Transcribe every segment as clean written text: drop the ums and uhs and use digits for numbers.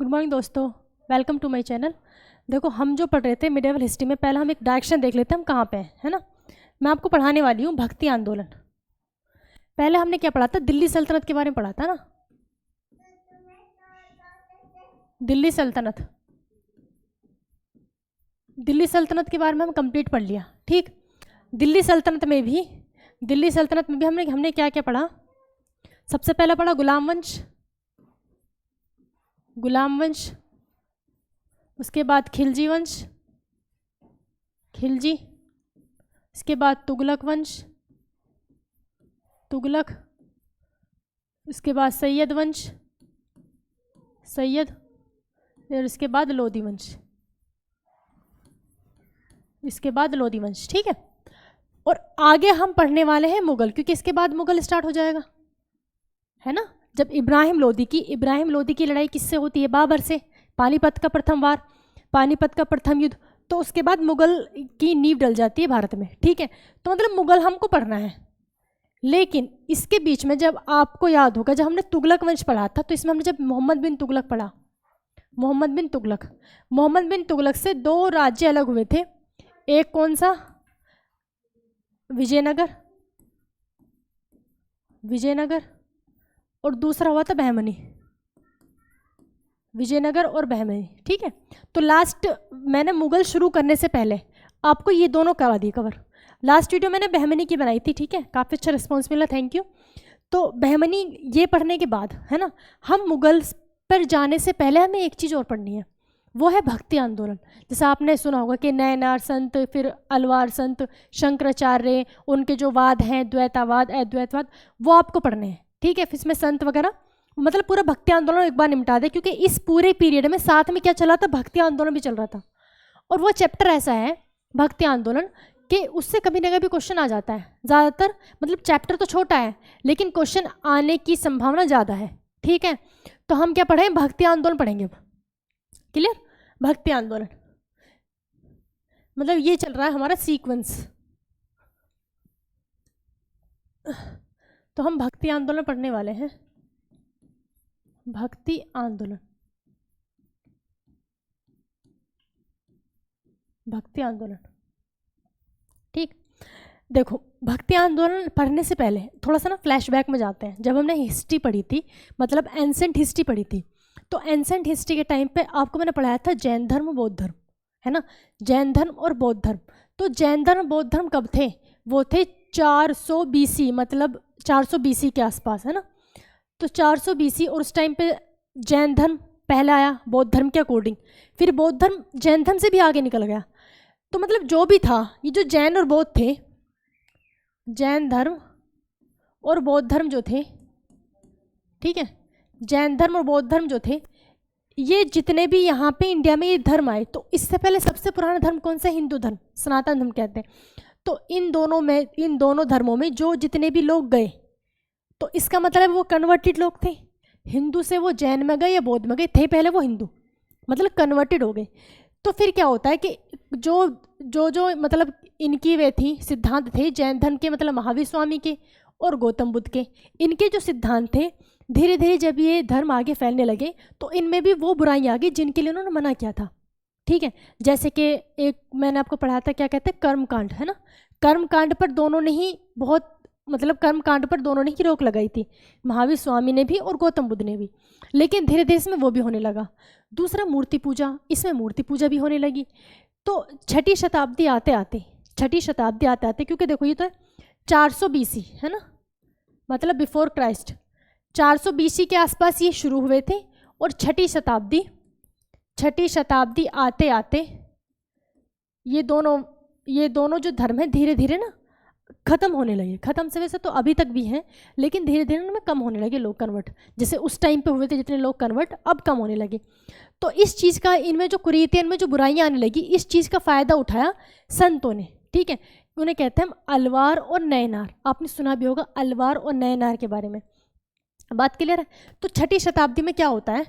Good morning दोस्तों, welcome to my channel. देखो, हम जो पढ़ रहे थे मिडिवल हिस्ट्री में, पहले हम एक डायरेक्शन देख लेते हैं हम कहाँ पे हैं, है ना। मैं आपको पढ़ाने वाली हूँ भक्ति आंदोलन। पहले हमने क्या पढ़ा था? दिल्ली सल्तनत के बारे में पढ़ा था ना। दिल्ली सल्तनत के बारे में हम कंप्लीट पढ़ लिया, ठीक। दिल्ली सल्तनत में भी हमने क्या क्या पढ़ा? सबसे पहले पढ़ा गुलाम वंश, उसके बाद खिलजी वंश, इसके बाद तुगलक वंश, इसके बाद सैयद वंश, और इसके बाद लोधी वंश, ठीक है। और आगे हम पढ़ने वाले हैं मुगल, क्योंकि इसके बाद मुगल स्टार्ट हो जाएगा, है ना। जब इब्राहिम लोधी की लड़ाई किससे होती है? बाबर से। पानीपत का प्रथम वार, पानीपत का प्रथम युद्ध, तो उसके बाद मुगल की नींव डल जाती है भारत में, ठीक है। तो मतलब मुगल हमको पढ़ना है, लेकिन इसके बीच में जब आपको याद होगा, जब हमने तुगलक वंश पढ़ा था, तो इसमें हमने जब मोहम्मद बिन तुगलक पढ़ा, मोहम्मद बिन तुगलक से दो राज्य अलग हुए थे। एक कौन सा? विजयनगर, और दूसरा हुआ था बहमनी। विजयनगर और बहमनी, ठीक है। तो लास्ट मैंने मुगल शुरू करने से पहले आपको ये दोनों करा दी कवर। लास्ट वीडियो मैंने बहमनी की बनाई थी, ठीक है। काफ़ी अच्छा रिस्पॉन्स मिला, थैंक यू। तो बहमनी ये पढ़ने के बाद, है ना, हम मुगल पर जाने से पहले हमें एक चीज़ और पढ़नी है, वो है भक्ति आंदोलन। जैसे आपने सुना होगा कि नयनार संत, फिर अलवार संत, शंकराचार्य, उनके जो वाद हैं, द्वैतावाद, अद्वैतवाद, वो आपको पढ़ने हैं, ठीक है। फिर इसमें संत वगैरह, मतलब पूरा भक्ति आंदोलन एक बार निपटा दे, क्योंकि इस पूरे पीरियड में साथ में क्या चला था? भक्ति आंदोलन भी चल रहा था। और वो चैप्टर ऐसा है भक्ति आंदोलन कि उससे कभी ना कभी क्वेश्चन आ जाता है। ज़्यादातर मतलब चैप्टर तो छोटा है, लेकिन क्वेश्चन आने की संभावना ज़्यादा है, ठीक है। तो हम क्या पढ़ें? भक्ति आंदोलन पढ़ेंगे अब, क्लियर। भक्ति आंदोलन मतलब ये चल रहा है हमारा सीक्वेंस। तो हम भक्ति आंदोलन पढ़ने वाले हैं, भक्ति आंदोलन, ठीक। देखो, भक्ति आंदोलन पढ़ने से पहले थोड़ा सा ना फ्लैशबैक में जाते हैं। जब हमने हिस्ट्री पढ़ी थी, मतलब एंसेंट हिस्ट्री पढ़ी थी, तो एंसेंट हिस्ट्री के टाइम पे आपको मैंने पढ़ाया था जैन धर्म, बौद्ध धर्म, है ना। जैन धर्म और बौद्ध धर्म। तो जैन धर्म, बौद्ध धर्म कब थे? वो थे 400 BC, मतलब 400 BC के आसपास, है ना। तो 400 BC, और उस टाइम पे जैन धर्म पहले आया बौद्ध धर्म के अकॉर्डिंग, फिर बौद्ध धर्म जैन धर्म से भी आगे निकल गया। तो मतलब जो भी था, ये जो जैन और बौद्ध थे, जैन धर्म और बौद्ध धर्म जो थे, ठीक है, जैन धर्म और बौद्ध धर्म जो थे, ये जितने भी यहाँ पे इंडिया में ये धर्म आए, तो इससे पहले सबसे पुराना धर्म कौन सा? हिंदू धर्म, सनातन धर्म कहते हैं। तो इन दोनों धर्मों में जो जितने भी लोग गए, तो इसका मतलब वो कन्वर्टेड लोग थे। हिंदू से वो जैन में गए या बौद्ध में गए, थे पहले वो हिंदू, मतलब कन्वर्टेड हो गए। तो फिर क्या होता है कि जो मतलब इनकी वे थी, सिद्धांत थे जैन धर्म के, मतलब महावीर स्वामी के और गौतम बुद्ध के, इनके जो सिद्धांत थे, धीरे धीरे जब ये धर्म आगे फैलने लगे, तो इनमें भी वो बुराइयाँ आ गई जिनके लिए उन्होंने मना किया था, ठीक है। जैसे कि एक मैंने आपको पढ़ाया था, क्या कहते हैं, कर्मकांड, है ना। कर्मकांड पर दोनों ने ही रोक लगाई थी, महावीर स्वामी ने भी और गौतम बुद्ध ने भी। लेकिन धीरे धीरे इसमें वो भी होने लगा। दूसरा मूर्ति पूजा, इसमें मूर्ति पूजा भी होने लगी। तो छठी शताब्दी आते आते, क्योंकि देखो ये तो है 400 BC, है ना, मतलब बिफोर क्राइस्ट, 400 BC के आसपास ये शुरू हुए थे। और छठी शताब्दी आते आते ये दोनों जो धर्म है धीरे धीरे ना खत्म होने लगे। खत्म से वैसे तो अभी तक भी हैं, लेकिन धीरे धीरे उनमें कम होने लगे लोग कन्वर्ट। जैसे उस टाइम पे हुए थे जितने लोग कन्वर्ट, अब कम होने लगे। तो इस चीज़ का, इनमें जो कुरीतियाँ, इनमें जो बुराइयाँ आने लगी, इस चीज़ का फ़ायदा उठाया संतों ने, ठीक है। उन्हें कहते हैं हम अलवार और नयनार। आपने सुना भी होगा अलवार और नयनार के बारे में, बात क्लियर है। तो छठी शताब्दी में क्या होता है,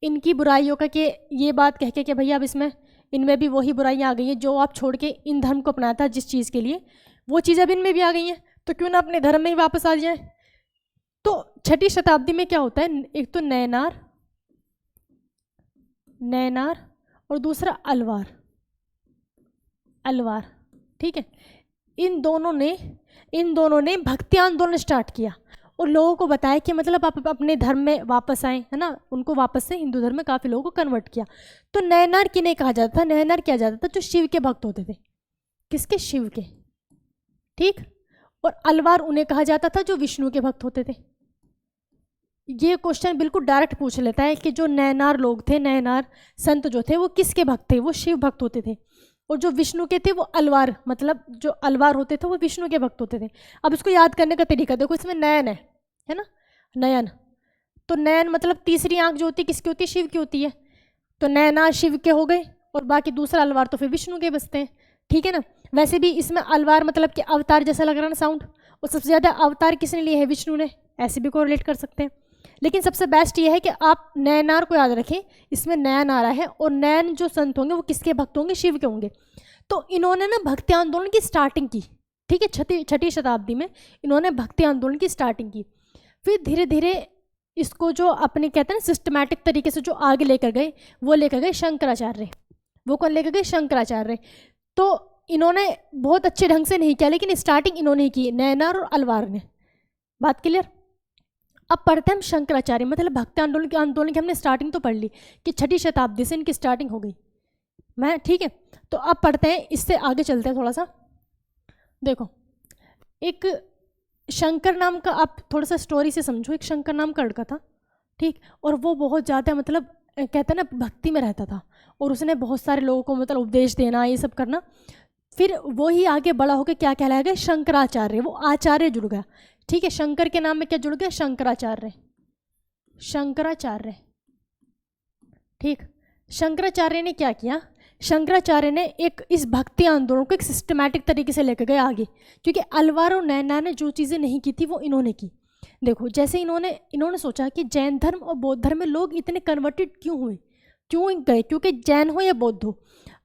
इनकी बुराइयों का कि ये बात कह के कि भैया अब इनमें भी वही बुराइयाँ आ गई हैं जो आप छोड़ के इन धर्म को अपनाया था जिस चीज़ के लिए, वो चीज़ अब इनमें भी आ गई हैं, तो क्यों ना अपने धर्म में ही वापस आ जाए। तो छठी शताब्दी में क्या होता है, एक तो नयनार नैनार और दूसरा अलवार, अलवार, ठीक है। इन दोनों ने भक्ति आंदोलन स्टार्ट किया और लोगों को बताया कि मतलब आप अपने धर्म में वापस आए, है ना, उनको वापस से हिंदू धर्म में काफ़ी लोगों को कन्वर्ट किया। तो नैनार किन्हें कहा जाता था? नैनार किया जाता था जो शिव के भक्त होते थे। किसके? शिव के, ठीक। और अलवार उन्हें कहा जाता था जो विष्णु के भक्त होते थे। ये क्वेश्चन बिल्कुल डायरेक्ट पूछ लेता है कि जो नैनार लोग थे, नैनार संत जो थे, वो किसके भक्त थे? वो शिव भक्त होते थे। और जो विष्णु के थे वो अलवार, मतलब जो अलवार होते थे वो विष्णु के भक्त होते थे। अब इसको याद करने का तरीका देखो, इसमें नयन है ना, नयन। तो नयन मतलब तीसरी आंख जो होती है किसकी होती है? शिव की होती है। तो नैनार शिव के हो गए और बाकी दूसरा अलवार तो फिर विष्णु के बसते हैं, ठीक है ना। वैसे भी इसमें अलवार मतलब कि अवतार जैसा लग रहा है ना साउंड, और सबसे ज़्यादा अवतार किसने लिए है? विष्णु ने, ऐसे भी कोरिलेट कर सकते हैं। लेकिन सबसे बेस्ट ये है कि आप नैनार को याद रखें, इसमें नयन आ रहा है, और नयन जो संत होंगे वो किसके भक्त होंगे? शिव के होंगे। तो इन्होंने ना भक्ति आंदोलन की स्टार्टिंग की, ठीक है, छठी शताब्दी में इन्होंने भक्ति आंदोलन की स्टार्टिंग की। फिर धीरे धीरे इसको जो अपने कहते हैं ना सिस्टमैटिक तरीके से जो आगे लेकर गए, वो लेकर गए शंकराचार्य। वो कौन लेकर गए? शंकराचार्य। तो इन्होंने बहुत अच्छे ढंग से नहीं किया, लेकिन स्टार्टिंग इन्होंने ही की, नैनार और अलवार ने। बात क्लियर? अब पढ़ते हैं हम शंकराचार्य, मतलब भक्ति आंदोलन की हमने स्टार्टिंग तो पढ़ ली कि छठी शताब्दी से इनकी स्टार्टिंग हो गई, मैं ठीक है। तो अब पढ़ते हैं, इससे आगे चलते हैं थोड़ा सा। देखो, एक शंकर नाम का, आप थोड़ा सा स्टोरी से समझो, एक शंकर नाम का लड़का था, ठीक। और वो बहुत ज़्यादा मतलब कहते हैं ना भक्ति में रहता था, और उसने बहुत सारे लोगों को मतलब उपदेश देना, ये सब करना। फिर वो ही आगे बड़ा होकर क्या कहलाया गया? शंकराचार्य। वो आचार्य जुड़ गया, ठीक है। शंकर के नाम में क्या जुड़ गया? शंकराचार्य, शंकराचार्य, ठीक। शंकराचार्य ने क्या किया? शंकराचार्य ने एक इस भक्ति आंदोलन को एक सिस्टमैटिक तरीके से लेकर गए आगे, क्योंकि अलवार और नैनार ने जो चीज़ें नहीं की थी वो इन्होंने की। देखो, जैसे इन्होंने सोचा कि जैन धर्म और बौद्ध धर्म में लोग इतने कन्वर्टेड क्यों हुए, क्यों गए? क्योंकि जैन हो या बौद्ध हो,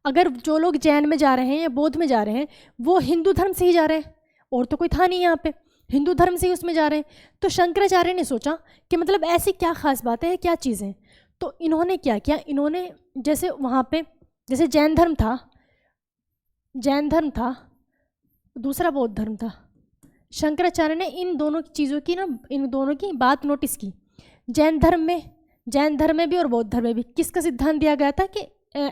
अगर जो लोग जैन में जा रहे हैं या बौद्ध में जा रहे हैं वो हिंदू धर्म से ही जा रहे हैं, और तो कोई था नहीं यहाँ पे, हिंदू धर्म से ही उसमें जा रहे हैं। तो शंकराचार्य ने सोचा कि मतलब ऐसी क्या खास बातें हैं, क्या चीज़ें। तो इन्होंने क्या किया? इन्होंने जैसे वहाँ पे जैसे जैन धर्म था, दूसरा बौद्ध धर्म था। शंकराचार्य ने इन दोनों चीज़ों की ना, इन दोनों की बात नोटिस की। जैन धर्म में भी और बौद्ध धर्म में भी किसका सिद्धांत दिया गया था? कि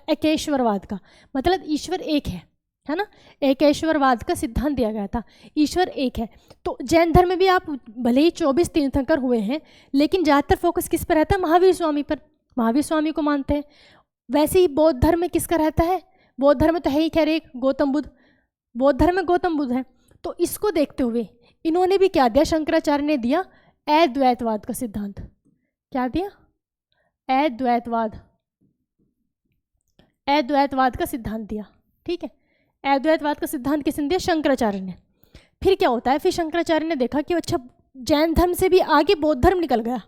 एकेश्वरवाद का, मतलब ईश्वर एक है ना, एकेश्वरवाद का सिद्धांत दिया गया था, ईश्वर एक है। तो जैन धर्म में भी आप भले ही 24 तीर्थंकर हुए हैं, लेकिन ज़्यादातर फोकस किस पर रहता है? महावीर स्वामी पर, महावीर स्वामी को मानते हैं। वैसे ही बौद्ध धर्म में किसका रहता है? बौद्ध धर्म में तो है ही खैर एक गौतम बुद्ध, बौद्ध धर्म में गौतम बुद्ध है। तो इसको देखते हुए इन्होंने भी क्या दिया? शंकराचार्य ने दिया अद्वैतवाद का सिद्धांत। क्या दिया? अद्वैतवाद का सिद्धांत दिया, ठीक है। अद्वैतवाद का सिद्धांत किसने दिया? शंकराचार्य ने। फिर क्या होता है? फिर शंकराचार्य ने देखा कि अच्छा, जैन धर्म से भी आगे बौद्ध धर्म निकल गया।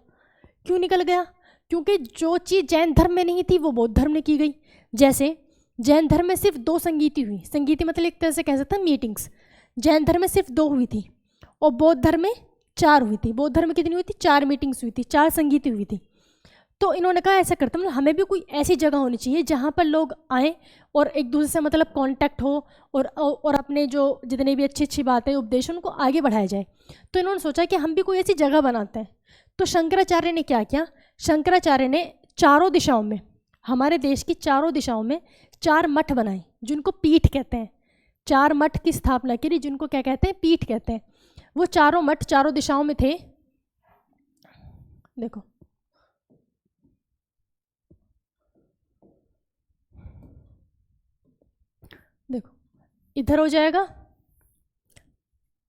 क्यों निकल गया? क्योंकि जो चीज़ जैन धर्म में नहीं थी वो बौद्ध धर्म ने की गई। जैसे जैन धर्म में सिर्फ 2 संगीति हुई, संगीति मतलब एक तरह से कह सकते हैं मीटिंग्स। जैन धर्म में सिर्फ 2 हुई थी और बौद्ध धर्म में 4 हुई थी। बौद्ध धर्म में कितनी हुई थी? 4 मीटिंग्स हुई थी, 4 संगीति हुई थी। तो इन्होंने कहा ऐसा करते मतलब हमें भी कोई ऐसी जगह होनी चाहिए जहाँ पर लोग आएँ और एक दूसरे से मतलब कांटेक्ट हो, और अपने जो जितनी भी अच्छी बातें उपदेश उनको आगे बढ़ाया जाए। तो इन्होंने सोचा कि हम भी कोई ऐसी जगह बनाते हैं। तो शंकराचार्य ने क्या किया? शंकराचार्य ने चारों दिशाओं में, हमारे देश की चारों दिशाओं में 4 मठ बनाए, जिनको पीठ कहते हैं। 4 मठ की स्थापना करी, जिनको क्या कहते हैं? पीठ कहते हैं। वो चारों मठ चारों दिशाओं में थे। देखो, इधर हो जाएगा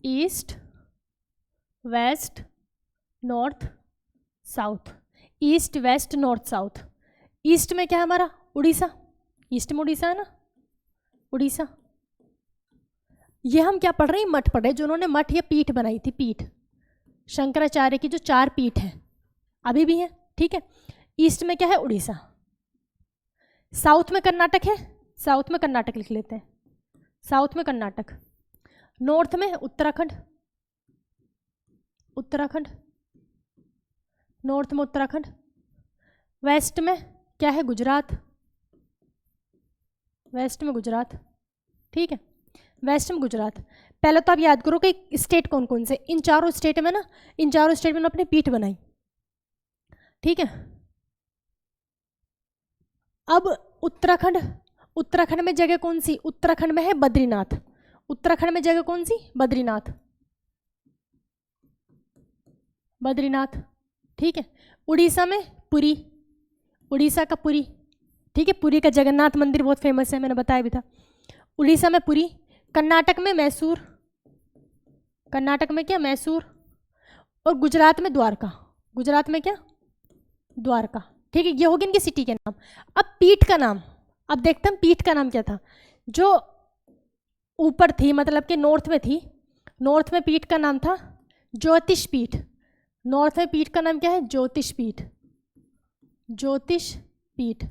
east, west, north, south. East, west, north, south. East में क्या है हमारा? उड़ीसा। ईस्ट में उड़ीसा है ना, उड़ीसा। ये हम क्या पढ़ रहे हैं? मठ पढ़ रहे हैं, जो उन्होंने मठ या पीठ बनाई थी, पीठ। शंकराचार्य की जो 4 पीठ हैं अभी भी हैं, ठीक है। ईस्ट में क्या है? उड़ीसा। साउथ में कर्नाटक है, साउथ में कर्नाटक लिख लेते हैं, साउथ में कर्नाटक। नॉर्थ में उत्तराखंड, उत्तराखंड, नॉर्थ में उत्तराखंड। वेस्ट में क्या है? गुजरात, वेस्ट में गुजरात, ठीक है, वेस्ट में गुजरात। पहले तो आप याद करो कि स्टेट कौन कौन से, इन चारों स्टेट में ना, इन चारों स्टेट में उन्होंने अपनी पीठ बनाई, ठीक है। अब उत्तराखंड, उत्तराखंड में जगह कौन सी? उत्तराखंड में है बद्रीनाथ। उत्तराखंड में जगह कौन सी? बद्रीनाथ, बद्रीनाथ, ठीक है। उड़ीसा में पुरी, उड़ीसा का पुरी, ठीक है, पुरी का जगन्नाथ मंदिर बहुत फेमस है, मैंने बताया भी था। उड़ीसा में पुरी। कर्नाटक में मैसूर, कर्नाटक में क्या? मैसूर। और गुजरात में द्वारका, गुजरात में क्या? द्वारका, ठीक है। ये होगी इनकी सिटी के नाम। अब पीठ का नाम, अब देखते हैं पीठ का नाम क्या था। जो ऊपर थी, मतलब कि नॉर्थ में थी, नॉर्थ में पीठ का नाम था ज्योतिष पीठ। नॉर्थ में पीठ का नाम क्या है? ज्योतिष पीठ, ज्योतिष पीठ।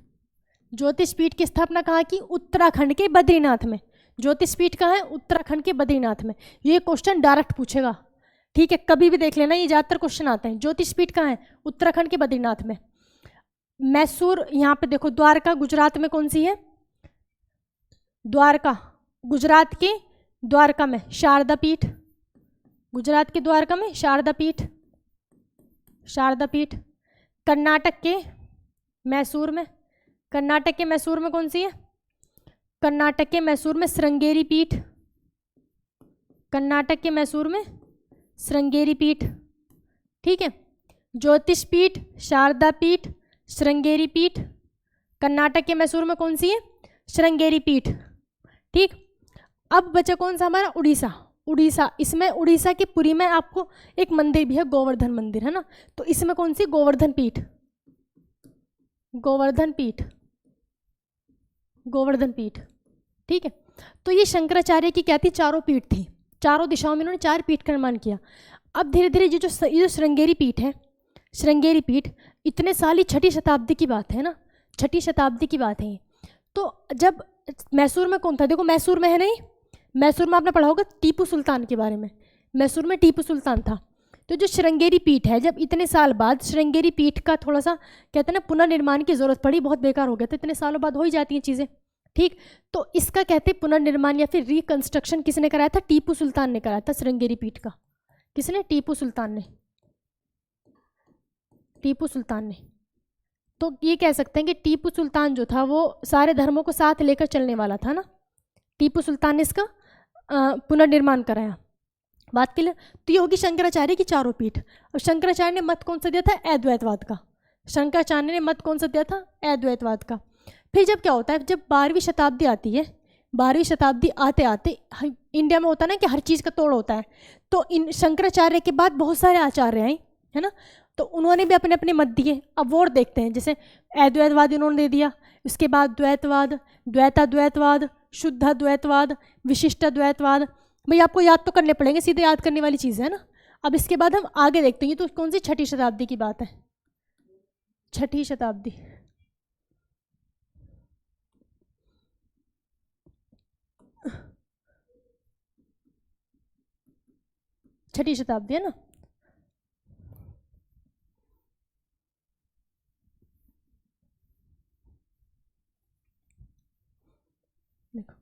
ज्योतिष पीठ की स्थापना कहाँ की? उत्तराखंड के बद्रीनाथ में। ज्योतिष पीठ कहाँ है? उत्तराखंड के बद्रीनाथ में। ये क्वेश्चन डायरेक्ट पूछेगा, ठीक है, कभी भी देख लेना, ये ज़्यादातर क्वेश्चन आते हैं। ज्योतिष पीठ कहाँ है? उत्तराखंड के बद्रीनाथ में। मैसूर, यहाँ पे देखो, द्वारका गुजरात में कौन सी है? द्वारका, गुजरात के द्वारका में शारदा पीठ, गुजरात के द्वारका में शारदा पीठ, शारदा पीठ। कर्नाटक के मैसूर में, कर्नाटक के मैसूर में कौन सी है? कर्नाटक के मैसूर में श्रृंगेरी पीठ, कर्नाटक के मैसूर में श्रृंगेरी पीठ, ठीक है। ज्योतिष पीठ, शारदा पीठ, श्रृंगेरी पीठ। कर्नाटक के मैसूर में कौन सी है? श्रृंगेरी पीठ, ठीक। अब बचा कौन सा हमारा? उड़ीसा, उड़ीसा। इसमें उड़ीसा की पुरी में आपको एक मंदिर भी है, गोवर्धन मंदिर, है ना। तो इसमें कौन सी? गोवर्धन पीठ, गोवर्धन पीठ, गोवर्धन पीठ, ठीक है। तो ये शंकराचार्य की क्या थी? चारों पीठ थी, चारों दिशाओं में इन्होंने 4 पीठ का निर्माण किया। अब धीरे धीरे ये जो श्रृंगेरी पीठ है, श्रृंगेरी पीठ इतने साल ही 6ठी शताब्दी की बात है ना, 6ठी शताब्दी की बात है। तो जब मैसूर में कौन था? देखो मैसूर में है नहीं, मैसूर में आपने पढ़ा होगा टीपू सुल्तान के बारे में, मैसूर में टीपू सुल्तान था। तो जो श्रृंगेरी पीठ है, जब इतने साल बाद श्रृंगेरी पीठ का थोड़ा सा कहते हैं ना पुनर्निर्माण की जरूरत पड़ी, बहुत बेकार हो गया था, इतने सालों बाद हो ही जाती हैं चीज़ें, ठीक। तो इसका कहते हैं पुनर्निर्माण या फिर रिकंस्ट्रक्शन किसने कराया था? टीपू सुल्तान ने कराया था श्रृंगेरी पीठ का। किसने? टीपू सुल्तान ने, टीपू सुल्तान ने। तो ये कह सकते हैं कि टीपू सुल्तान जो था वो सारे धर्मों को साथ लेकर चलने वाला था ना, टीपू सुल्तान ने इसका पुनर्निर्माण कराया। बात के लिए तो ये होगी शंकराचार्य की चारों पीठ। और शंकराचार्य ने मत कौन सा दिया था? अद्वैतवाद का। शंकराचार्य ने मत कौन सा दिया था? अद्वैतवाद का। फिर जब क्या होता है, जब 12वीं शताब्दी आती है, 12वीं शताब्दी आते आते इंडिया में होता है ना कि हर चीज़ का तोड़ होता है, तो इन शंकराचार्य के बाद बहुत सारे आचार्य आए, है ना, तो उन्होंने भी अपने अपने मत दिए। अब और देखते हैं, जैसे अद्वैतवाद इन्होंने दे दिया, उसके बाद द्वैतवाद, द्वैताद्वैतवाद, शुद्धाद्वैतवाद, विशिष्टाद्वैतवाद। भाई आपको याद तो करने पड़ेंगे, सीधे याद करने वाली चीज़ है ना। अब इसके बाद हम आगे देखते हैं, तो कौन सी 6ठी शताब्दी की बात है? 6ठी शताब्दी, 6ठी शताब्दी है ना। देखो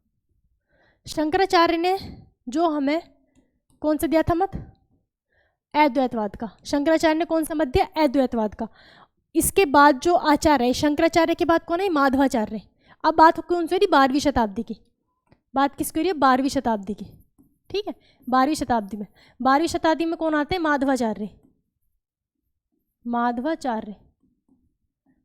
शंकराचार्य ने जो हमें कौन सा दिया था मत? अद्वैतवाद का। शंकराचार्य ने कौन सा मत दिया? अद्वैतवाद का। इसके बाद जो आचार्य है, शंकराचार्य के बाद कौन है? माधवाचार्य। अब बात कौन सी हो रही? 12वीं शताब्दी की। बात किसकी हो रही है? 12वीं शताब्दी की, ठीक है। 12वीं शताब्दी में, 12वीं शताब्दी में कौन आते हैं? माधवाचार्य, माधवाचार्य,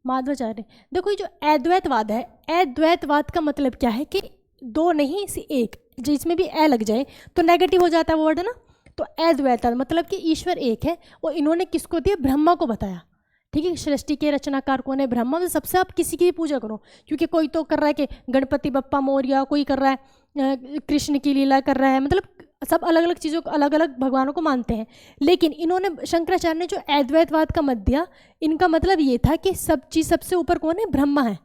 माधवाचार्य। देखो ये जो अद्वैतवाद है, अद्वैतवाद का मतलब क्या है कि दो नहीं सी एक, जिसमें भी ए लग जाए तो नेगेटिव हो जाता है वो वर्ड ना। तो अद्वैतवाद मतलब कि ईश्वर एक है, और इन्होंने किसको दिया? ब्रह्मा को बताया, ठीक है। सृष्टि के रचनाकार कौन है? ब्रह्मा। तो सबसे आप किसी की भी पूजा करो, क्योंकि कोई तो कर रहा है कि गणपति बप्पा मोरया, कोई कर रहा है कृष्ण की लीला कर रहा है, मतलब सब अलग अलग चीज़ों को, अलग अलग भगवानों को मानते हैं। लेकिन इन्होंने, शंकराचार्य ने जो अद्वैतवाद का मत दिया, इनका मतलब ये था कि सब चीज़ सबसे ऊपर कौन है? ब्रह्मा है,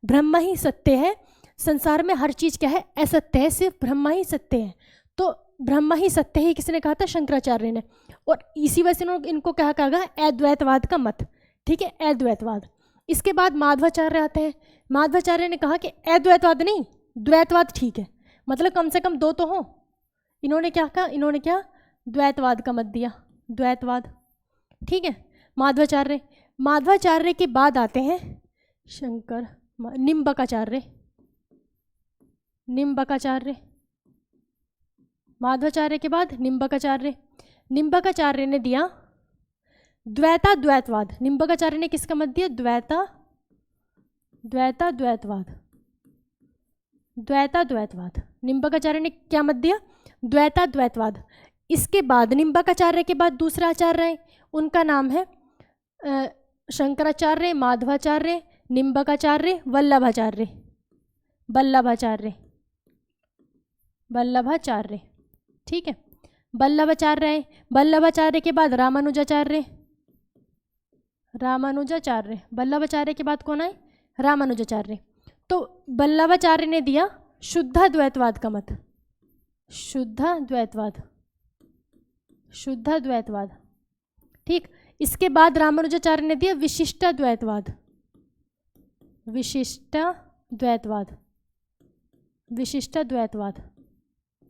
ब्रह्मा ही सत्य है। संसार में हर चीज़ क्या है? असत्य है, सिर्फ ब्रह्मा ही सत्य है। तो ब्रह्मा ही सत्य है, किसने कहा था? शंकराचार्य ने। और इसी वजह से इनको क्या कहा गया? अद्वैतवाद का मत, ठीक है, अद्वैतवाद। इसके बाद माधवाचार्य आते हैं। माधवाचार्य ने कहा कि अद्वैतवाद नहीं, द्वैतवाद ठीक है, मतलब कम से कम दो तो हो। इन्होंने क्या कहा, इन्होंने क्या द्वैतवाद का मत दिया, द्वैतवाद, ठीक है। माधवाचार्य के बाद आते हैं शंकर, निम्बकाचार्य, माधवाचार्य के बाद निम्बकाचार्य ने दिया द्वैतवाद। निम्बकाचार्य ने किसका मत दिया, द्वैतवाद। निम्बकाचार्य ने क्या मत दिया, द्वैतवाद। इसके बाद निम्बकाचार्य के बाद दूसरा आचार्य है, उनका नाम है शंकराचार्य, माधवाचार्य, निम्बकाचार्य, वल्लभाचार्य, ठीक है। वल्लभाचार्य के बाद रामानुजाचार्य, वल्लभाचार्य के बाद कौन आए, रामानुजाचार्य। तो वल्लभाचार्य ने दिया शुद्धाद्वैतवाद का मत, शुद्धाद्वैतवाद, ठीक। इसके बाद रामानुजाचार्य ने दिया विशिष्टाद्वैतवाद,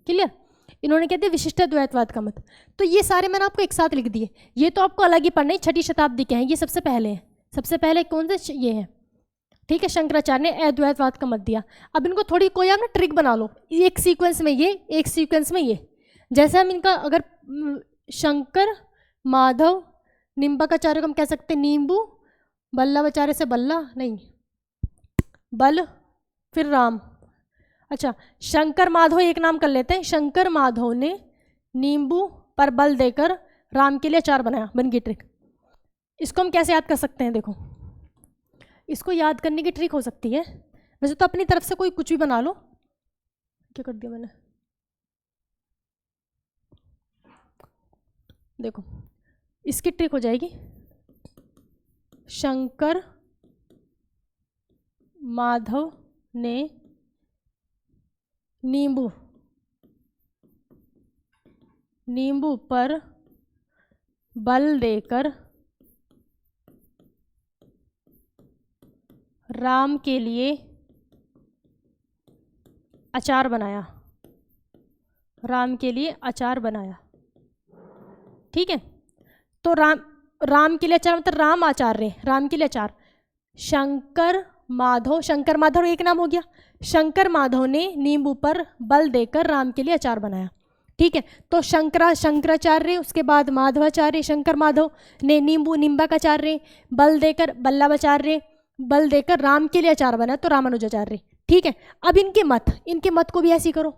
क्लियर। इन्होंने क्या दिया, विशिष्टाद्वैतवाद का मत। तो ये सारे मैंने आपको एक साथ लिख दिए, ये तो आपको अलग ही पढ़ना है, 6वीं शताब्दी के हैं, ये सबसे पहले हैं। सबसे पहले कौन से, ये है, ठीक है। शंकराचार्य ने अद्वैतवाद का मत दिया। अब इनको थोड़ी कोई आप ना ट्रिक बना लो, एक सीक्वेंस में ये, एक सीक्वेंस में ये। जैसे हम इनका अगर शंकर, माधव, निम्बकाचार्य को हम कह सकते हैं नींबू, वल्लभाचार्य से बल्ला नहीं, बल, फिर राम। अच्छा, शंकर माधव एक नाम कर लेते हैं। शंकर माधव ने नींबू पर बल देकर राम के लिए अचार बनाया, बन गई ट्रिक। इसको हम कैसे याद कर सकते हैं, देखो, इसको याद करने की ट्रिक हो सकती है, वैसे तो अपनी तरफ से कोई कुछ भी बना लो। क्या कर दिया मैंने, देखो इसकी ट्रिक हो जाएगी, शंकर माधव ने नींबू पर बल देकर राम के लिए अचार बनाया, ठीक है। तो राम के लिए अचार मतलब राम आचार्य, राम के लिए अचार। शंकर माधव एक नाम हो गया। शंकर माधव ने नींबू पर बल देकर राम के लिए अचार बनाया, ठीक है। तो शंकराचार्य, उसके बाद माधवाचार्य, शंकर माधव ने निम्बकाचार्य, वल्लभाचार्य बल देकर राम के लिए अचार बनाया, तो रामानुजाचार्य, ठीक है। अब इनके मत को भी ऐसे करो।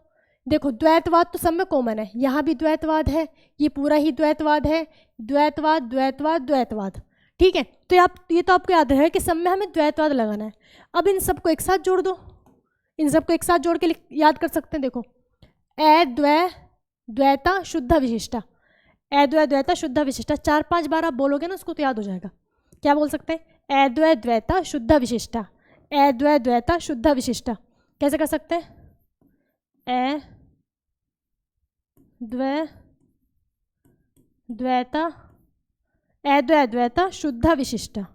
देखो द्वैतवाद तो सब में कॉमन है, यहाँ भी द्वैतवाद है, ये पूरा ही द्वैतवाद है, द्वैतवाद, ठीक है। तो ये तो आपको याद है कि सब में हमें द्वैतवाद लगाना है। अब इन सबको एक साथ जोड़ दो, इन सबको एक साथ जोड़ के याद कर सकते हैं। देखो द्वैता शुद्ध विशिष्टा, द्वैता शुद्ध विशिष्टा, 4-5 बार आप बोलोगे ना उसको तो याद हो जाएगा। क्या बोल सकते हैं, द्वैता शुद्ध विशिष्टा, द्वैता शुद्ध विशिष्टा। कैसे कर सकते हैं, द्वैता शुद्ध विशिष्टा,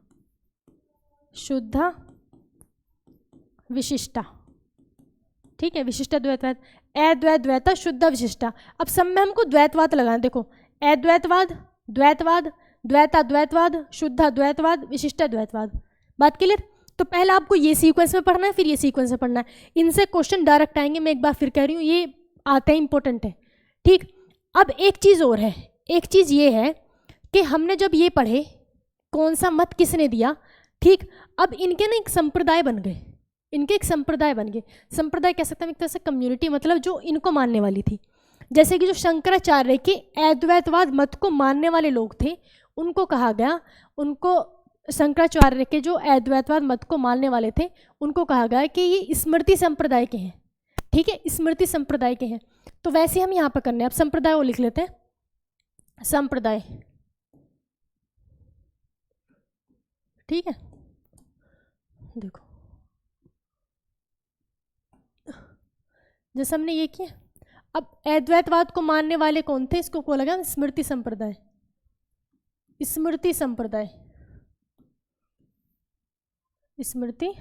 ठीक है। विशिष्टा द्वैतवाद, द्वैता शुद्ध विशिष्टा। अब सब में हमको द्वैतवाद लगाना। देखो द्वैतवाद, द्वैतवाद, शुद्ध द्वैतवाद, विशिष्टा द्वैतवाद। बात क्लियर। तो पहले आपको ये सीक्वेंस में पढ़ना है, फिर ये सीक्वेंस में पढ़ना है। इनसे क्वेश्चन डायरेक्ट आएंगे, मैं एक बार फिर कह रही हूँ, ये आते हैं, इंपॉर्टेंट है, ठीक। अब एक चीज़ और है, एक चीज़ ये है कि हमने जब ये पढ़े कौन सा मत किसने दिया, ठीक। अब इनके ना एक संप्रदाय बन गए, संप्रदाय कह सकते हैं एक तरह से कम्युनिटी, मतलब जो इनको मानने वाली थी। जैसे कि जो शंकराचार्य के अद्वैतवाद मत को मानने वाले लोग थे, उनको कहा गया, शंकराचार्य के जो अद्वैतवाद मत को मानने वाले थे उनको कहा गया कि ये स्मृति संप्रदाय के हैं, ठीक है, स्मृति संप्रदाय के हैं। तो वैसे हम यहाँ पर करने, अब संप्रदाय वो लिख लेते हैं, संप्रदाय, ठीक है। देखो जैसे हमने ये किया, अब अद्वैतवाद को मानने वाले कौन थे, इसको बोला गया स्मृति संप्रदाय, स्मृति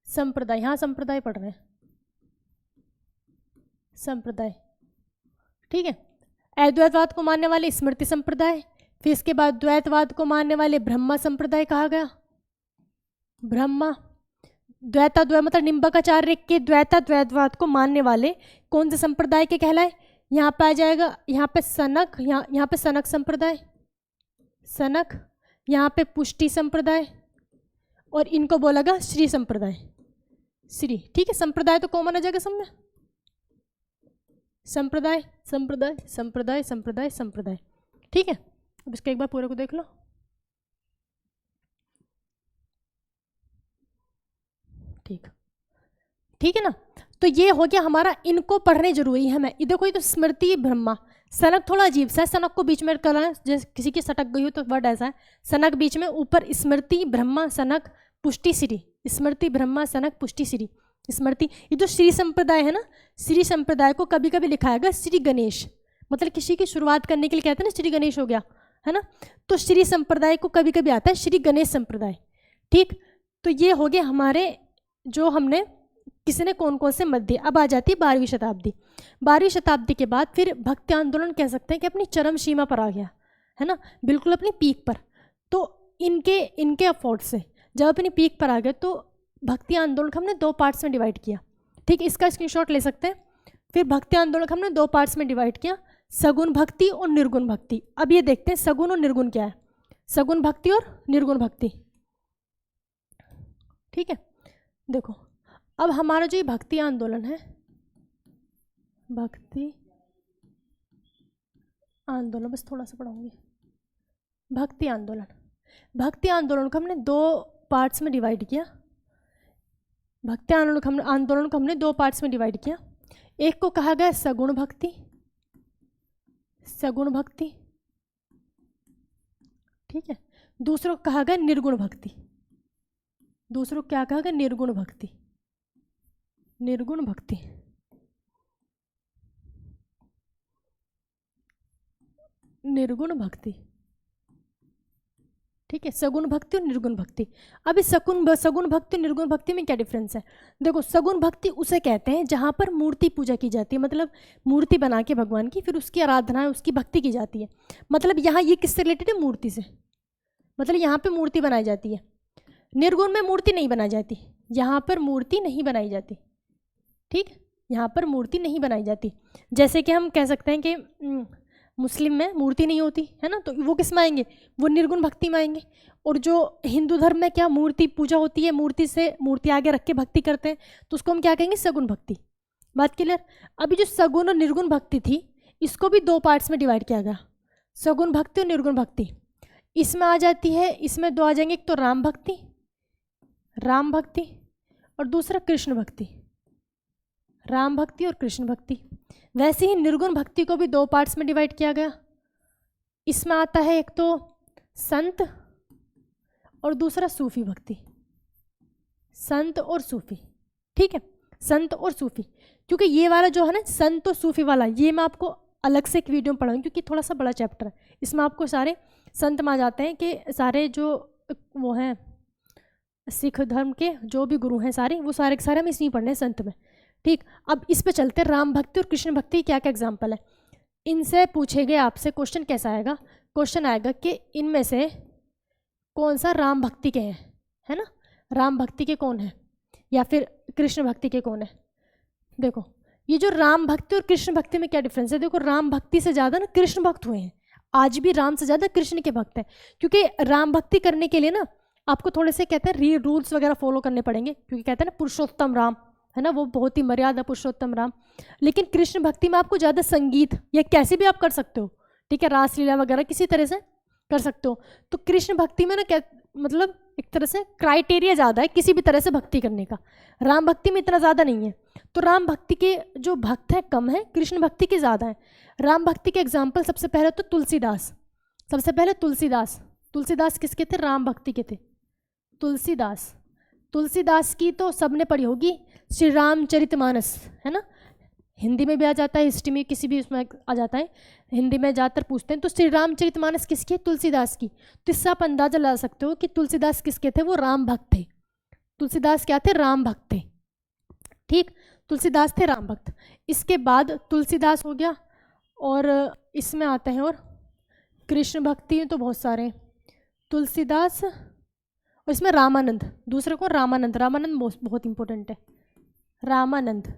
संप्रदाय, यहाँ संप्रदाय पढ़ रहे हैं, संप्रदाय, ठीक है। अद्वैतवाद को मानने वाले स्मृति संप्रदाय, फिर इसके बाद द्वैतवाद को मानने वाले ब्रह्मा संप्रदाय कहा गया, ब्रह्मा। द्वैताद्वैत मतलब निम्बकाचार्य के द्वैताद्वैतवाद को मानने वाले कौन से संप्रदाय के कहलाए, यहाँ पे आ जाएगा, यहाँ पे सनक, यहाँ पे सनक संप्रदाय, सनक, यहाँ पे पुष्टि संप्रदाय, और इनको बोलेगा श्री संप्रदाय, श्री, ठीक है। संप्रदाय तो कॉमन आ जाएगा सब में, संप्रदाय संप्रदाय संप्रदाय संप्रदाय संप्रदाय, ठीक है। अब इसका एक बार पूरे को देख लो, ठीक, ठीक है ना। तो ये हो गया हमारा, इनको पढ़ने जरूरी है हमें। देखो ये तो स्मृति ब्रह्मा, सनक थोड़ा अजीब सा है, सनक को बीच में करना है, जैसे किसी की सटक गई हो तो वर्ड ऐसा है, सनक बीच में, ऊपर स्मृति ब्रह्मा सनक पुष्टि श्री, स्मृति ब्रह्मा सनक पुष्टि श्री, स्मृति। ये जो श्री संप्रदाय है ना, श्री संप्रदाय को कभी कभी लिखा है श्री गणेश, मतलब किसी की शुरुआत करने के लिए कहते हैं ना श्री गणेश हो गया, है ना। तो श्री संप्रदाय को कभी कभी आता है श्री गणेश संप्रदाय, ठीक। तो ये हो गया हमारे, जो हमने किसी ने कौन कौन से मत दिए। अब आ जाती है 12वीं शताब्दी। 12वीं शताब्दी के बाद फिर भक्ति आंदोलन कह सकते हैं कि अपनी चरम सीमा पर आ गया, है ना, बिल्कुल अपनी पीक पर। तो इनके एफर्ट से जब अपनी पीक पर आ गए तो भक्ति आंदोलन को हमने 2 पार्ट्स में डिवाइड किया, ठीक। इसका स्क्रीनशॉट ले सकते हैं। फिर भक्ति आंदोलन को हमने 2 पार्ट्स में डिवाइड किया, सगुण भक्ति और निर्गुण भक्ति। अब ये देखते हैं सगुण और निर्गुण क्या है, सगुण भक्ति और निर्गुण भक्ति, ठीक है। देखो अब हमारा जो ये भक्ति आंदोलन है, भक्ति आंदोलन, बस थोड़ा सा पढ़ाऊंगी। भक्ति आंदोलन, भक्ति आंदोलन को हमने 2 पार्ट्स में डिवाइड किया। भक्ति आंदोलन को हमने 2 पार्ट्स में डिवाइड किया। एक को कहा गया सगुण भक्ति, सगुण भक्ति, ठीक है। दूसरों को कहा गया निर्गुण भक्ति, दूसरों को क्या कहा गया, निर्गुण भक्ति, निर्गुण भक्ति, निर्गुण भक्ति, ठीक है। सगुण भक्ति और निर्गुण भक्ति। अब इस सगुण भक्ति और निर्गुण भक्ति में क्या डिफरेंस है। देखो सगुण भक्ति उसे कहते हैं जहाँ पर मूर्ति पूजा की जाती है, मतलब मूर्ति बना के भगवान की, फिर उसकी आराधना, उसकी भक्ति की जाती है। मतलब यहाँ ये किससे रिलेटेड है, मूर्ति से, मतलब यहाँ पे मूर्ति बनाई जाती है। निर्गुण में मूर्ति नहीं बनाई जाती, यहाँ पर मूर्ति नहीं बनाई जाती, ठीक, यहाँ पर मूर्ति नहीं बनाई जाती। जैसे कि हम कह सकते हैं कि मुस्लिम में मूर्ति नहीं होती है ना, तो वो किस में आएंगे, वो निर्गुण भक्ति में आएंगे। और जो हिंदू धर्म में क्या मूर्ति पूजा होती है, मूर्ति आगे रख के भक्ति करते हैं, तो उसको हम क्या कहेंगे, सगुण भक्ति। बात क्लियर। अभी जो सगुण और निर्गुण भक्ति थी, इसको भी 2 पार्ट्स में डिवाइड किया गया, सगुण भक्ति और निर्गुण भक्ति। इसमें आ जाती है, इसमें 2 आ जाएंगे, एक तो राम भक्ति, राम भक्ति, और दूसरा कृष्ण भक्ति, राम भक्ति और कृष्ण भक्ति। वैसे ही निर्गुण भक्ति को भी 2 पार्ट्स में डिवाइड किया गया। इसमें आता है एक तो संत और दूसरा सूफी भक्ति, संत और सूफी, ठीक है, संत और सूफी। क्योंकि ये वाला जो है ना संत और सूफी वाला, ये मैं आपको अलग से एक वीडियो में पढ़ाऊंगी, क्योंकि थोड़ा सा बड़ा चैप्टर है। इसमें आपको सारे संत में आ जाते हैं कि सारे जो वो हैं सिख धर्म के जो भी गुरु हैं सारे, वो सारे के सारे हम इसमें पढ़ने हैं संत में, ठीक। अब इस पे चलते हैं, राम भक्ति और कृष्ण भक्ति क्या क्या एग्जाम्पल है। इनसे पूछे गए आपसे क्वेश्चन कैसा आएगा, क्वेश्चन आएगा कि इनमें से कौन सा राम भक्ति के हैं, है ना, राम भक्ति के कौन है, या फिर कृष्ण भक्ति के कौन है। देखो ये जो राम भक्ति और कृष्ण भक्ति में क्या डिफरेंस है। देखो राम भक्ति से ज़्यादा ना कृष्ण भक्त हुए हैं, आज भी राम से ज़्यादा कृष्ण के भक्त हैं। क्योंकि राम भक्ति करने के लिए ना आपको थोड़े से कहते हैं रूल्स वगैरह फॉलो करने पड़ेंगे, क्योंकि कहते हैं ना पुरुषोत्तम राम, है ना, वो बहुत ही मर्यादा पुरुषोत्तम राम। लेकिन कृष्ण भक्ति में आपको ज़्यादा संगीत या कैसे भी आप कर सकते हो, ठीक है, रासलीला वगैरह किसी तरह से कर सकते हो। तो कृष्ण भक्ति में ना क्या मतलब एक तरह से क्राइटेरिया ज़्यादा है किसी भी तरह से भक्ति करने का, राम भक्ति में इतना ज़्यादा नहीं है। तो राम भक्ति के जो भक्त हैं कम है, कृष्ण भक्ति के ज़्यादा है। राम भक्ति के एग्जाम्पल सबसे पहले तो तुलसीदास, सबसे पहले तुलसीदास। तुलसीदास किसके थे, राम भक्ति के थे। तुलसीदास, तुलसीदास की तो सबने पढ़ी होगी, श्री रामचरितमानस, है ना, हिंदी में भी आ जाता है, हिस्ट्री में किसी भी उसमें आ जाता है, हिंदी में ज़्यादातर पूछते हैं। तो श्री रामचरितमानस किसकी है, तुलसीदास की। तो इससे आप अंदाजा लगा सकते हो कि तुलसीदास किसके थे, वो राम भक्त थे। तुलसीदास क्या थे? राम भक्त थे। ठीक, तुलसीदास थे राम भक्त। इसके बाद तुलसीदास हो गया, और इसमें आते हैं और कृष्ण भक्ति तो बहुत सारे हैं, तुलसीदास, और इसमें रामानंद, दूसरे को रामानंद, रामानंद बहुत इंपॉर्टेंट है, रामानंद।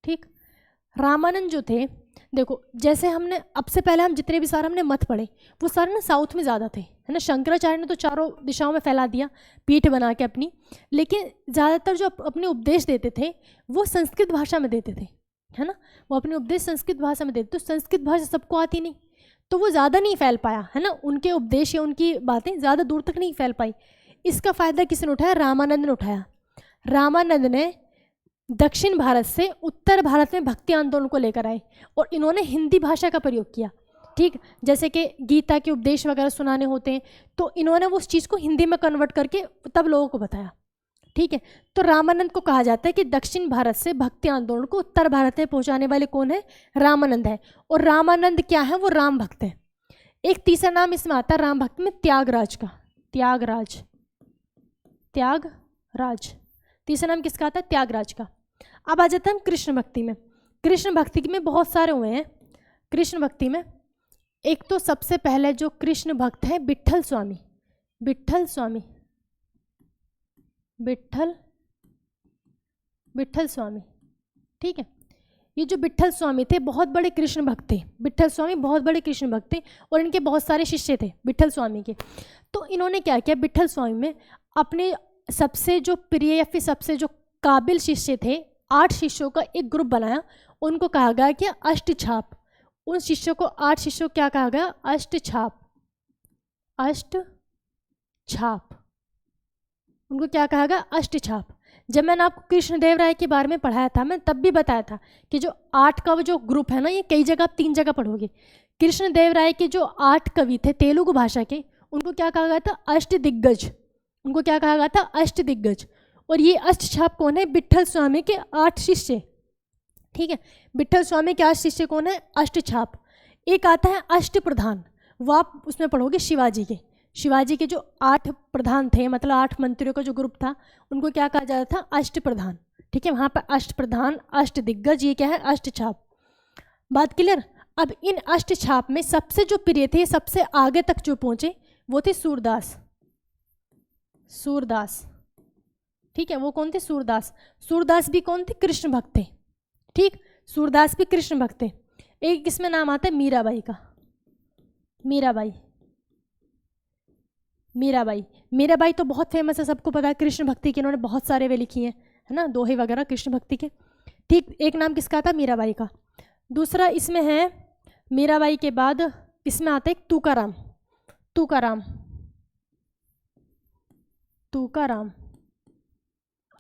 ठीक, रामानंद जो थे, देखो जैसे हमने अब से पहले हम जितने भी सारे हमने मत पढ़े वो सारे ना साउथ में ज़्यादा थे, है ना। शंकराचार्य ने तो चारों दिशाओं में फैला दिया पीठ बना के अपनी, लेकिन ज़्यादातर जो अपने उपदेश देते थे वो संस्कृत भाषा में देते थे, है ना। वो अपने उपदेश संस्कृत भाषा में देते, तो संस्कृत भाषा सबको आती नहीं, तो वो ज़्यादा नहीं फैल पाया, है ना। उनके उपदेश या उनकी बातें ज़्यादा दूर तक नहीं फैल पाई। इसका फ़ायदा किसने उठाया? रामानंद ने उठाया। रामानंद ने दक्षिण भारत से उत्तर भारत में भक्ति आंदोलन को लेकर आए, और इन्होंने हिंदी भाषा का प्रयोग किया। ठीक, जैसे कि गीता के उपदेश वगैरह सुनाने होते हैं, तो इन्होंने वो उस चीज़ को हिंदी में कन्वर्ट करके तब लोगों को बताया। ठीक है, तो रामानंद को कहा जाता है कि दक्षिण भारत से भक्ति आंदोलन को उत्तर भारत में पहुंचाने वाले कौन है? रामानंद है। और रामानंद क्या है? वो राम भक्त है। एक तीसरा नाम इसमें आता है राम भक्त में, त्यागराज का, त्यागराज, त्यागराज, तीसरा नाम किसका आता है? त्यागराज का। अब आ जाते हैं हम कृष्ण भक्ति में। कृष्ण भक्ति में बहुत सारे हुए हैं। कृष्ण भक्ति में एक तो सबसे पहले जो कृष्ण भक्त है विट्ठल स्वामी, विट्ठल स्वामी, विट्ठल स्वामी। ठीक है, ये जो विट्ठल स्वामी थे बहुत बड़े कृष्ण भक्त थे। विट्ठल स्वामी बहुत बड़े कृष्ण भक्त थे और इनके बहुत सारे शिष्य थे विट्ठल स्वामी के। तो इन्होंने क्या किया? विट्ठल स्वामी में अपने सबसे जो प्रिय या फिर सबसे जो काबिल शिष्य थे 8 शिष्यों का एक ग्रुप बनाया। उनको कहा गया कि अष्टछाप। उन शिष्यों को 8 शिष्यों को क्या कहा गया? अष्टछाप, अष्टछाप, उनको क्या कहा गया? अष्टछाप। जब मैंने आपको कृष्णदेव राय के बारे में पढ़ाया था, मैं तब भी बताया था कि जो 8 का जो ग्रुप है ना, ये कई जगह आप 3 जगह पढ़ोगे। कृष्णदेव राय के जो 8 कवि थे तेलुगु भाषा के, उनको क्या कहा गया था? अष्टदिग्गज। उनको क्या कहा गया था? अष्टदिग्गज। और ये अष्टछाप कौन है? विट्ठल स्वामी के 8 शिष्य। ठीक है, विट्ठल स्वामी के 8 शिष्य कौन है? अष्टछाप। एक आता है अष्टप्रधान, वो आप उसमें पढ़ोगे शिवाजी के। शिवाजी के जो 8 प्रधान थे, मतलब 8 मंत्रियों का जो ग्रुप था, उनको क्या कहा जाता था? अष्टप्रधान। ठीक है, वहाँ पर अष्टप्रधान, अष्टदिग्गज, ये क्या है? अष्टछाप। बात क्लियर? अब इन अष्टछाप में सबसे जो प्रिय थे, सबसे आगे तक जो पहुँचे, वो थे सूरदास। सूरदास, ठीक है, वो कौन थे? सूरदास। सूरदास भी कौन थे? कृष्ण भक्त थे। ठीक, सूरदास भी कृष्ण भक्त थे। एक इसमें नाम आता है मीराबाई का, मीराबाई। मीराबाई, मीराबाई तो बहुत फेमस है, सबको पता है कृष्ण भक्ति की, इन्होंने बहुत सारे वे लिखी हैं, है ना, दोहे वगैरह कृष्ण भक्ति के। ठीक, एक नाम किसका था? मीराबाई का। दूसरा इसमें है मीराबाई के बाद इसमें आता है तुकाराम। तुकाराम, तुकाराम।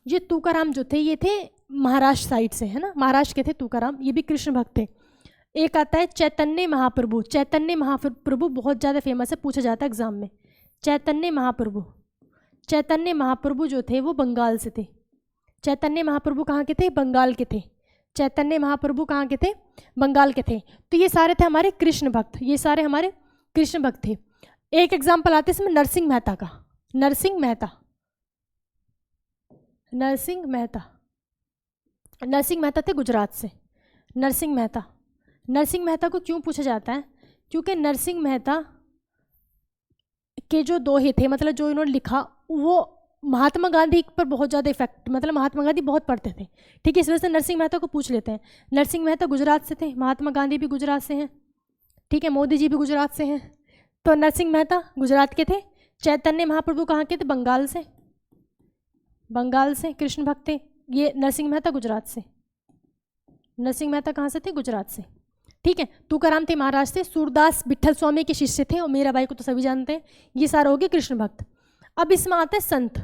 ये तुकाराम जो थे, ये थे महाराष्ट्र साइड से, है ना, महाराष्ट्र के थे तुकाराम, ये भी कृष्ण भक्त थे। एक आता है चैतन्य महाप्रभु। चैतन्य महाप्रभु बहुत ज़्यादा फेमस है, पूछा जाता है एग्जाम में। चैतन्य महाप्रभु, चैतन्य महाप्रभु जो थे वो बंगाल से थे। चैतन्य महाप्रभु कहाँ के थे? बंगाल के थे। चैतन्य महाप्रभु कहाँ के थे? बंगाल के थे। तो ये सारे थे हमारे कृष्ण भक्त, ये सारे हमारे कृष्ण भक्त थे। एक एग्जाम्पल आते हैं इसमें नरसिंह मेहता का। नरसिंह मेहता, नरसिंह मेहता, नरसिंह मेहता थे गुजरात से। नरसिंह मेहता, नरसिंह मेहता को क्यों पूछा जाता है? क्योंकि नरसिंह मेहता के जो दोहे थे, मतलब जो इन्होंने लिखा, वो महात्मा गांधी पर बहुत ज़्यादा इफेक्ट, मतलब महात्मा गांधी बहुत पढ़ते थे। ठीक है, इस वजह से नरसिंह मेहता को पूछ लेते हैं। नरसिंह मेहता गुजरात से थे, महात्मा गांधी भी गुजरात से हैं। ठीक है, मोदी जी भी गुजरात से हैं। तो नरसिंह मेहता गुजरात के थे। चैतन्य महाप्रभु कहाँ के थे? बंगाल से। बंगाल से कृष्ण भक्त थे। ये नरसिंह मेहता गुजरात से। नरसिंह मेहता कहाँ से थे? गुजरात से। ठीक है, तुकाराम थे महाराष्ट्र से। सूरदास विट्ठल स्वामी के शिष्य थे, और मीराबाई को तो सभी जानते हैं। ये सारे हो गए कृष्ण भक्त। अब इसमें आता है संत।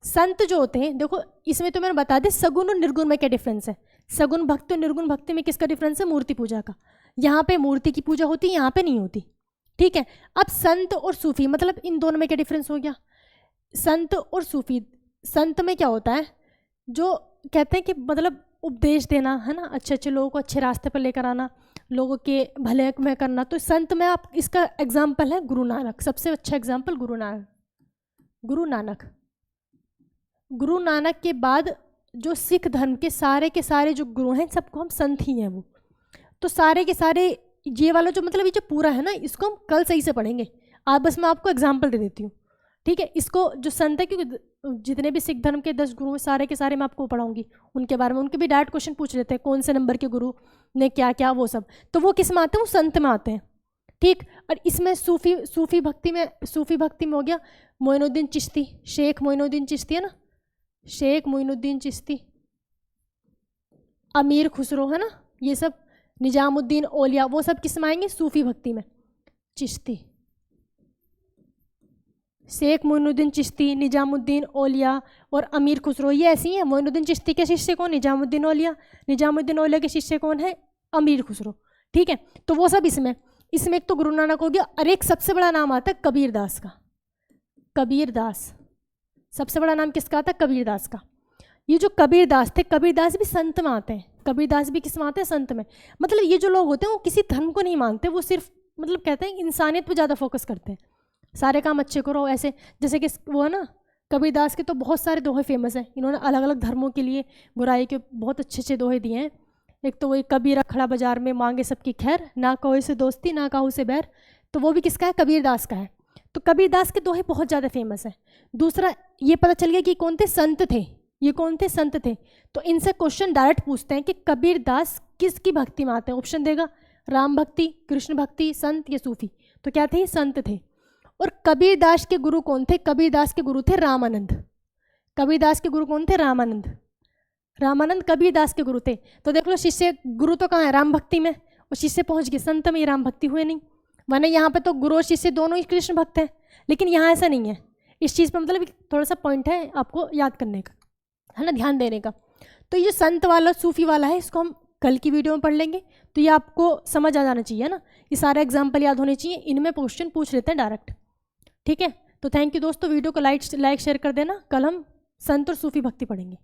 संत जो होते हैं, देखो इसमें तो मैंने बता दिया सगुण और निर्गुण में क्या डिफरेंस है। सगुण भक्ति और निर्गुण भक्ति में किसका डिफरेंस है? मूर्ति पूजा का। यहाँ पे मूर्ति की पूजा होती है, यहाँ पे नहीं होती। ठीक है, अब संत और सूफी, मतलब इन दोनों में क्या डिफरेंस हो गया? संत और सूफी, संत में क्या होता है? जो कहते हैं कि मतलब उपदेश देना, है ना, अच्छे अच्छे लोगों को अच्छे रास्ते पर लेकर आना, लोगों के भले में करना। तो संत में आप, इसका एग्जाम्पल है गुरु नानक। सबसे अच्छा एग्जाम्पल गुरु नानक। गुरु नानक, गुरु नानक के बाद जो सिख धर्म के सारे जो गुरु हैं सबको हम संत ही हैं वो। तो सारे के सारे ये वाला जो मतलब ये जो पूरा है ना, इसको हम कल सही से पढ़ेंगे। आज बस मैं आपको एग्जाम्पल दे देती हूँ, ठीक है। इसको जो संत है, क्योंकि जितने भी सिख धर्म के 10 गुरु हैं सारे के सारे मैं आपको पढ़ाऊंगी उनके बारे में। उनके भी डायरेक्ट क्वेश्चन पूछ लेते हैं, कौन से नंबर के गुरु ने क्या क्या वो सब, तो वो किस में आते हैं, वो संत में आते हैं, ठीक। और इसमें सूफी भक्ति में हो गया मोइनुद्दीन चिश्ती, शेख मोइनुद्दीन चिश्ती है ना, शेख मोइनुद्दीन चिश्ती, अमीर खुसरो है ना, ये सब, निजामुद्दीन औलिया, वो सब किस में आएंगे, सूफी भक्ति में। चिश्ती, शेख मोइनुद्दीन चिश्ती, निजामुद्दीन औलिया और अमीर खुसरो, ये ऐसी हैं। मोइनुद्दीन चिश्ती के शिष्य कौन, निजामुद्दीन औलिया, निजामुद्दीन औलिया के शिष्य कौन है, अमीर खुसरो, ठीक है। तो वो सब इसमें एक तो गुरु नानक हो गया, और एक सबसे बड़ा नाम आता है कबीरदास का। कबीरदास सबसे बड़ा नाम किसका आता है, कबीरदास का। ये जो कबीरदास थे, कबीरदास भी संत में आते हैं, कबीरदास भी किस में आते हैं, संत में। मतलब ये जो लोग होते हैं वो किसी धर्म को नहीं मानते, वो सिर्फ मतलब कहते हैं इंसानियत पे ज़्यादा फोकस करते हैं, सारे काम अच्छे करो ऐसे। जैसे कि वो है ना, कबीरदास के तो बहुत सारे दोहे फेमस हैं, इन्होंने अलग अलग धर्मों के लिए बुराई के बहुत अच्छे दोहे दिए हैं। एक तो वही कबीरा खड़ा बाजार में मांगे सबकी खैर, ना कहो से दोस्ती ना कहो से बैर, तो वो भी किसका है, कबीरदास का है। तो कबीरदास के दोहे बहुत ज़्यादा फेमस है। दूसरा ये पता चल गया कि कौन थे, संत थे। ये कौन थे, संत थे। तो इनसे क्वेश्चन डायरेक्ट पूछते हैं कि कबीरदास किसकी भक्ति में आते हैं, ऑप्शन देगा, राम भक्ति, कृष्ण भक्ति, संत या सूफी। तो क्या थे, संत थे। और कबीरदास के गुरु कौन थे, कबीरदास के गुरु थे रामानंद। कबीरदास के गुरु कौन थे, रामानंद। रामानंद कबीरदास के गुरु थे। तो देख लो, शिष्य गुरु तो कहाँ है, राम भक्ति में, और शिष्य पहुंच गए संत में, राम भक्ति हुए नहीं। वरना यहाँ पे तो गुरु और शिष्य दोनों ही कृष्ण भक्त हैं, लेकिन यहाँ ऐसा नहीं है। इस चीज़ पर मतलब थोड़ा सा पॉइंट है आपको याद करने का, है ना, ध्यान देने का। तो ये संत वाला सूफी वाला है, इसको हम कल की वीडियो में पढ़ लेंगे। तो ये आपको समझ आ जाना चाहिए ना, ये सारे एग्जाम्पल याद होने चाहिए, इनमें क्वेश्चन पूछ लेते हैं डायरेक्ट, ठीक है। तो थैंक यू दोस्तों, वीडियो को लाइक शेयर कर देना। कल हम संत और सूफी भक्ति पढ़ेंगे।